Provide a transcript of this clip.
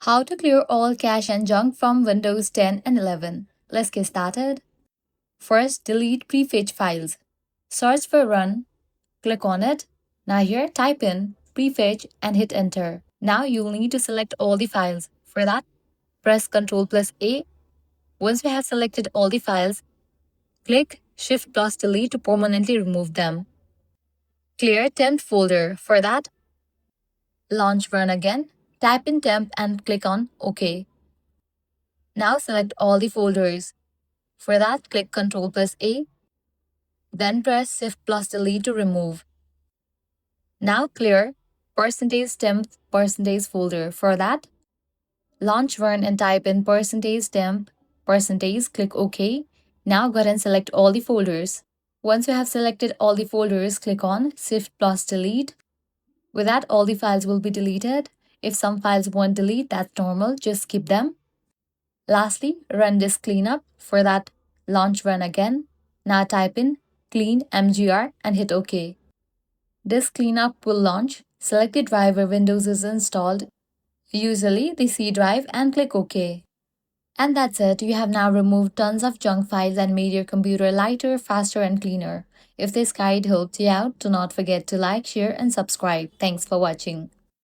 How to clear all cache and junk from Windows 10 and 11. Let's get started. First, delete prefetch files. Search for Run, click on it. Now here, type in prefetch and hit enter. Now you'll need to select all the files. For that, press Ctrl plus A. Once we have selected all the files, click Shift plus Delete to permanently remove them. Clear temp folder. For that, launch Run again. Type in temp and click on OK. Now select all the folders. For that, click Ctrl plus A. Then press Shift plus Delete to remove. Now clear %temp folder. For that, launch Run and type in %temp click OK. Now go ahead and select all the folders. Once you have selected all the folders, click on Shift plus Delete. With that, all the files will be deleted. If some files won't delete, that's normal, just skip them. Lastly, run disk cleanup. For that, launch Run again. Now type in clean mgr and hit OK. Disk cleanup will launch. Select the drive where Windows is installed, usually the C drive, and click OK. And that's it. You have now removed tons of junk files and made your computer lighter, faster, and cleaner. If this guide helped you out, do not forget to like, share, and subscribe. Thanks for watching.